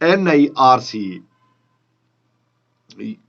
NIRC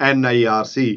NIRC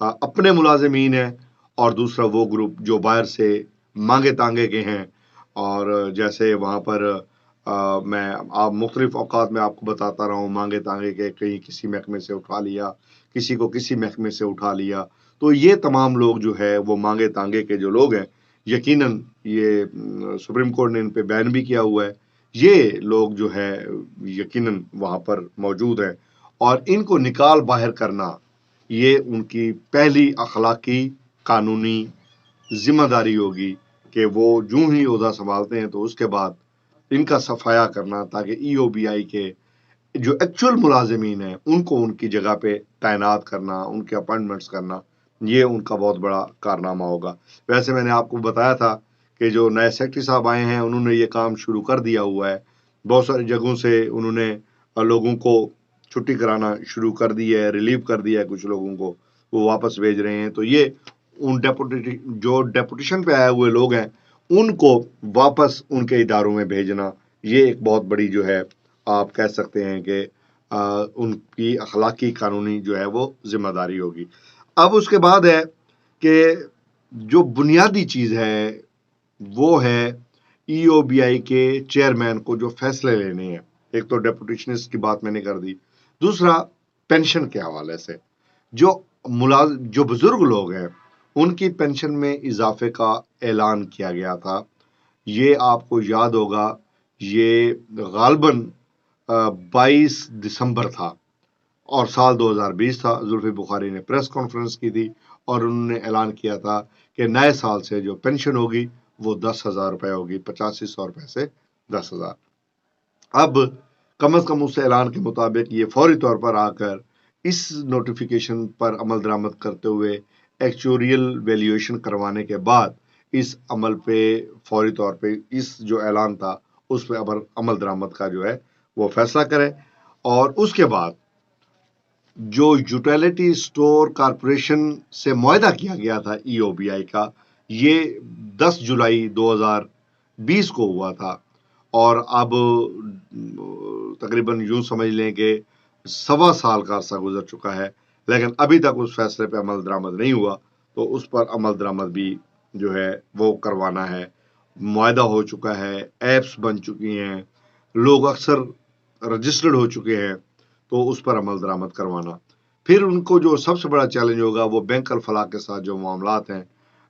اپنے ملازمین ہیں، اور دوسرا وہ گروپ جو باہر سے مانگے تانگے کے ہیں. اور جیسے وہاں پر میں آپ مختلف اوقات میں آپ کو بتاتا رہا ہوں، مانگے تانگے کے کہیں کسی محکمے سے اٹھا لیا، کسی کو کسی محکمے سے اٹھا لیا. تو یہ تمام لوگ جو ہے وہ مانگے تانگے کے جو لوگ ہیں، یقیناً یہ سپریم کورٹ نے ان پہ بین بھی کیا ہوا ہے. یہ لوگ جو ہے یقیناً وہاں پر موجود ہیں، اور ان کو نکال باہر کرنا یہ ان کی پہلی اخلاقی قانونی ذمہ داری ہوگی کہ وہ جو ہی عہدہ سنبھالتے ہیں تو اس کے بعد ان کا صفایا کرنا، تاکہ ای او بی آئی کے جو ایکچوئل ملازمین ہیں ان کو ان کی جگہ پہ تعینات کرنا، ان کے اپائنٹمنٹس کرنا، یہ ان کا بہت بڑا کارنامہ ہوگا. ویسے میں نے آپ کو بتایا تھا کہ جو نئے سیکٹری صاحب آئے ہیں انہوں نے یہ کام شروع کر دیا ہوا ہے. بہت ساری جگہوں سے انہوں نے لوگوں کو چھٹی کرانا شروع کر دی ہے، ریلیو کر دیا ہے، کچھ لوگوں کو وہ واپس بھیج رہے ہیں. تو یہ ان جو ڈیپوٹیشن پہ آئے ہوئے لوگ ہیں ان کو واپس ان کے اداروں میں بھیجنا، یہ ایک بہت بڑی جو ہے آپ کہہ سکتے ہیں کہ ان کی اخلاقی قانونی جو ہے وہ ذمہ داری ہوگی. اب اس کے بعد ہے کہ جو بنیادی چیز ہے وہ ہے ای او بی آئی کے چیئرمین کو جو فیصلے لینے ہیں. ایک تو ڈیپوٹیشنسٹ کی بات میں نے کر دی، دوسرا پینشن کے حوالے سے جو بزرگ لوگ ہیں ان کی پینشن میں اضافے کا اعلان کیا گیا تھا. یہ آپ کو یاد ہوگا، یہ غالباً 22 دسمبر تھا اور سال 2020 تھا. زلفی بخاری نے پریس کانفرنس کی تھی اور انہوں نے اعلان کیا تھا کہ نئے سال سے جو پینشن ہوگی وہ 10,000 روپے ہوگی، 8500 روپے سے 10,000. اب کم از کم اس اعلان کے مطابق یہ فوری طور پر آ کر اس نوٹیفیکیشن پر عمل درآمد کرتے ہوئے ایکچوریل ویلیویشن کروانے کے بعد اس عمل پہ فوری طور پہ اس جو اعلان تھا اس پہ عمل درآمد کا جو ہے وہ فیصلہ کرے. اور اس کے بعد جو یوٹیلیٹی سٹور کارپوریشن سے معاہدہ کیا گیا تھا ای او بی آئی کا، یہ 10 جولائی 2020 کو ہوا تھا، اور اب تقریباً یوں سمجھ لیں کہ 1.25 سال کا عرصہ گزر چکا ہے، لیکن ابھی تک اس فیصلے پہ عمل درآمد نہیں ہوا. تو اس پر عمل درآمد بھی جو ہے وہ کروانا ہے. معاہدہ ہو چکا ہے، ایپس بن چکی ہیں، لوگ اکثر رجسٹرڈ ہو چکے ہیں، تو اس پر عمل درآمد کروانا. پھر ان کو جو سب سے بڑا چیلنج ہوگا وہ بینک الفلاح کے ساتھ جو معاملات ہیں،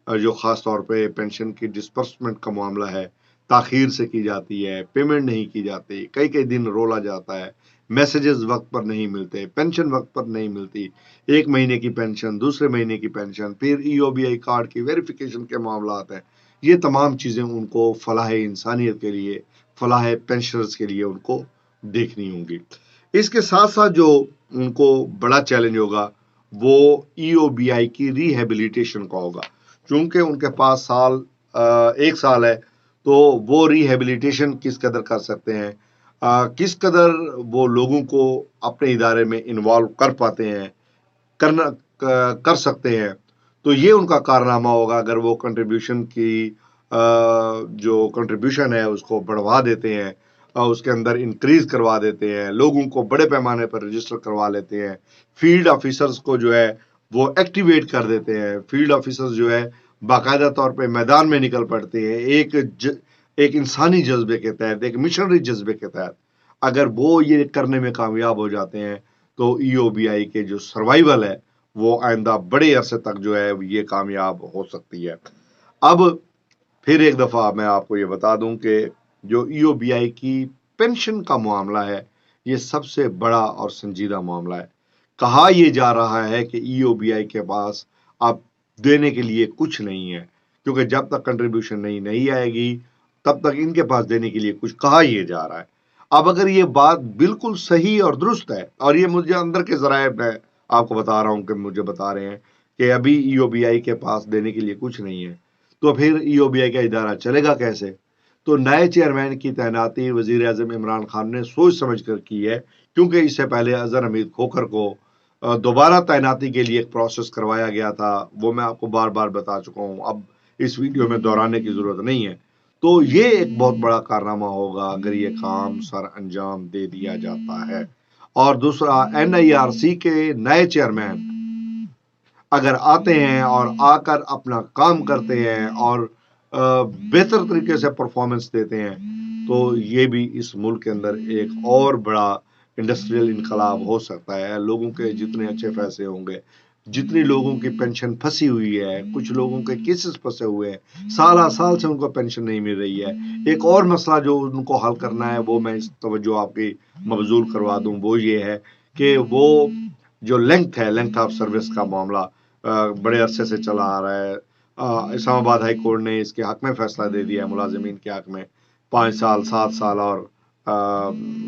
جو خاص طور پہ پینشن کی ڈسپرسمنٹ کا معاملہ ہے، تاخیر سے کی جاتی ہے، پیمنٹ نہیں کی جاتی، کئی دن رولا جاتا ہے، میسیجز وقت پر نہیں ملتے، پینشن وقت پر نہیں ملتی، 1 مہینے کی پینشن، دوسرے مہینے کی پینشن، پھر ای او بی آئی کارڈ کی ویریفیکیشن کے معاملات ہیں. یہ تمام چیزیں ان کو فلاح انسانیت کے لیے، فلاح پینشنرز کے لیے ان کو دیکھنی ہوں گی. اس کے ساتھ ساتھ جو ان کو بڑا چیلنج ہوگا وہ ای او بی آئی کی ریہیبلیٹیشن کا ہوگا. چونکہ ان کے پاس 1 سال ہے، تو وہ ریہیبلیٹیشن کس قدر کر سکتے ہیں، کس قدر وہ لوگوں کو اپنے ادارے میں انوالو کر پاتے ہیں، کر سکتے ہیں. تو یہ ان کا کارنامہ ہوگا. اگر وہ کنٹریبیوشن کی جو کنٹریبیوشن ہے اس کو بڑھوا دیتے ہیں، اس کے اندر انکریز کروا دیتے ہیں، لوگوں کو بڑے پیمانے پر رجسٹر کروا لیتے ہیں، فیلڈ آفیسرز کو جو ہے وہ ایکٹیویٹ کر دیتے ہیں، فیلڈ آفیسرز جو ہے باقاعدہ طور پہ میدان میں نکل پڑتے ہیں، ایک انسانی جذبے کے تحت، ایک مشنری جذبے کے تحت. اگر وہ یہ کرنے میں کامیاب ہو جاتے ہیں تو ای او بی آئی کے جو سروائیول ہے وہ آئندہ بڑے عرصے تک جو ہے یہ کامیاب ہو سکتی ہے. اب پھر ایک دفعہ میں آپ کو یہ بتا دوں کہ جو ای او بی آئی کی پینشن کا معاملہ ہے یہ سب سے بڑا اور سنجیدہ معاملہ ہے. کہا یہ جا رہا ہے کہ ای او بی آئی کے پاس اب دینے کے لیے کچھ نہیں ہے، کیونکہ جب تک کنٹریبیوشن نہیں آئے گی تب تک ان کے پاس دینے کے لیے کچھ کہا یہ جا رہا ہے. اب اگر یہ بات بالکل صحیح اور درست ہے، اور یہ مجھے اندر کے ذرائع میں آپ کو بتا رہا ہوں کہ مجھے بتا رہے ہیں کہ ابھی ای او بی آئی کے پاس دینے کے لیے کچھ نہیں ہے، تو پھر ای او بی آئی کا ادارہ چلے گا کیسے؟ تو نئے چیئرمین کی تعیناتی وزیر اعظم عمران خان نے سوچ سمجھ کر کی ہے، کیونکہ اس سے پہلے اظہر حمید کھوکھر کو دوبارہ تعیناتی کے لیے ایک پروسیس کروایا گیا تھا. وہ میں آپ کو بار بار بتا چکا ہوں، اب اس ویڈیو میں دہرانے کی ضرورت نہیں ہے. تو یہ ایک بہت بڑا کارنامہ ہوگا اگر یہ کام سر انجام دے دیا جاتا ہے. اور دوسرا این آئی آر سی کے نئے چیئرمین اگر آتے ہیں اور آ کر اپنا کام کرتے ہیں اور بہتر طریقے سے پرفارمنس دیتے ہیں تو یہ بھی اس ملک کے اندر ایک اور بڑا انڈسٹریل انقلاب ہو سکتا ہے. لوگوں کے جتنے اچھے فیصلے ہوں گے، جتنی لوگوں کی پینشن پھنسی ہوئی ہے، کچھ لوگوں کے کیسز پھنسے ہوئے ہیں، سالہ سال سے ان کو پینشن نہیں مل رہی ہے. ایک اور مسئلہ جو ان کو حل کرنا ہے، وہ میں اس توجہ آپ کی مبذول کروا دوں، وہ یہ ہے کہ وہ جو لینتھ آف سروس کا معاملہ بڑے عرصے سے چلا آ رہا ہے. اسلام آباد ہائی کورٹ نے اس کے حق میں فیصلہ دے دیا ہے، ملازمین کے حق میں 5 سال 7 سال اور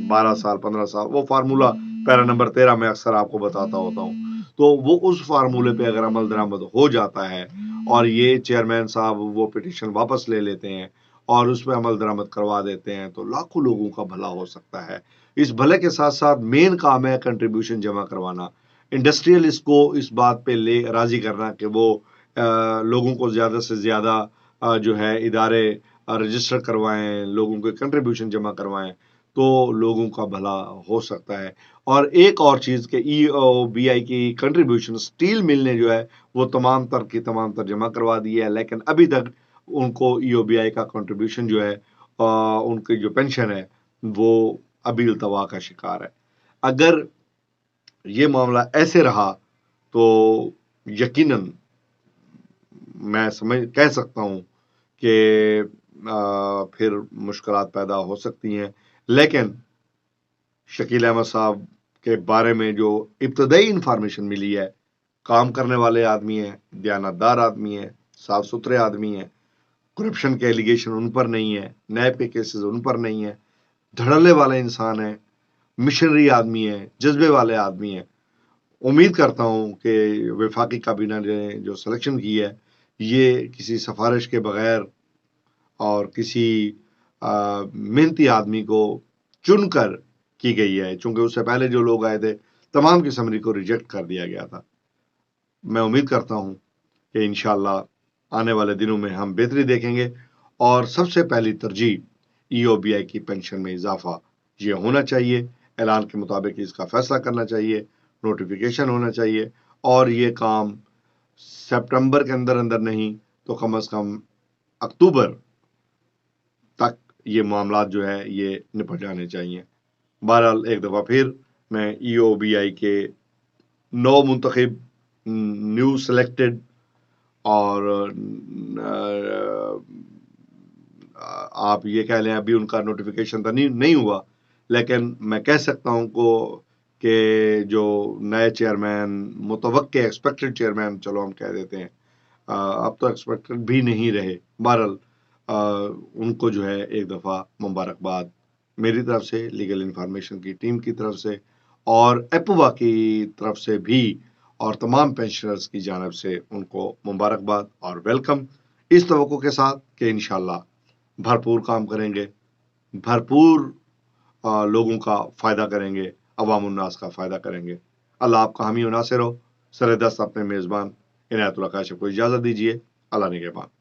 12 سال 15 سال. وہ فارمولہ پیرا نمبر 13 میں اکثر آپ کو بتاتا ہوتا ہوں. تو وہ اس فارمولے پہ اگر عمل درآمد ہو جاتا ہے اور یہ چیئرمین صاحب وہ پٹیشن واپس لے لیتے ہیں اور اس پہ عمل درآمد کروا دیتے ہیں تو لاکھوں لوگوں کا بھلا ہو سکتا ہے. اس بھلے کے ساتھ ساتھ مین کام ہے کنٹریبیوشن جمع کروانا. انڈسٹریل اس کو اس بات پہ راضی کرنا کہ وہ لوگوں کو زیادہ سے زیادہ جو ہے ادارے رجسٹر کروائیں، لوگوں کے کنٹریبیوشن جمع کروائیں تو لوگوں کا بھلا ہو سکتا ہے. اور ایک اور چیز کہ ای او بی آئی کی کنٹریبیوشن اسٹیل مل نے جو ہے وہ تمام تر جمع کروا دی ہے، لیکن ابھی تک ان کو ای او بی آئی کا کنٹریبیوشن جو ہے ان کی جو پینشن ہے وہ ابھی التوا کا شکار ہے. اگر یہ معاملہ ایسے رہا تو یقیناً میں کہہ سکتا ہوں کہ پھر مشکلات پیدا ہو سکتی ہیں. لیکن شکیل احمد صاحب کے بارے میں جو ابتدائی انفارمیشن ملی ہے، کام کرنے والے آدمی ہیں، دیانتدار آدمی ہیں، صاف ستھرے آدمی ہیں، کرپشن کے ایلیگیشن ان پر نہیں ہے، نیب کے کیسز ان پر نہیں ہے، دھڑلے والے انسان ہیں، مشنری آدمی ہیں، جذبے والے آدمی ہیں. امید کرتا ہوں کہ وفاقی کابینہ نے جو سلیکشن کی ہے یہ کسی سفارش کے بغیر اور کسی محنتی آدمی کو چن کر کی گئی ہے، چونکہ اس سے پہلے جو لوگ آئے تھے تمام کی سمری کو ریجیکٹ کر دیا گیا تھا. میں امید کرتا ہوں کہ انشاءاللہ آنے والے دنوں میں ہم بہتری دیکھیں گے اور سب سے پہلی ترجیح ای او بی آئی کی پینشن میں اضافہ یہ ہونا چاہیے. اعلان کے مطابق اس کا فیصلہ کرنا چاہیے، نوٹیفیکیشن ہونا چاہیے اور یہ کام سپٹمبر کے اندر نہیں تو کم از کم اکتوبر تک یہ معاملات جو ہے یہ نپٹ جانے چاہیے. بہرحال ایک دفعہ پھر میں ای او بی آئی کے نو منتخب نیو سلیکٹڈ اور آپ یہ کہہ لیں ابھی ان کا نوٹیفیکیشن تو نہیں ہوا، لیکن میں کہہ سکتا ہوں کہ جو نئے چیئرمین متوقع ایکسپیکٹڈ چیئرمین چلو ہم کہہ دیتے ہیں، اب تو ایکسپیکٹڈ بھی نہیں رہے، بہرحال ان کو جو ہے ایک دفعہ مبارکباد میری طرف سے، لیگل انفارمیشن کی ٹیم کی طرف سے اور ایپوا کی طرف سے بھی اور تمام پینشنرز کی جانب سے ان کو مبارکباد اور ویلکم، اس توقع کے ساتھ کہ انشاءاللہ بھرپور کام کریں گے، بھرپور لوگوں کا فائدہ کریں گے، عوام الناس کا فائدہ کریں گے. اللہ آپ کا حامی و ناصر ہو. سر دست اپنے میزبان عنایت اللہ کاشف کو اجازت دیجیے. اللہ نگہبان.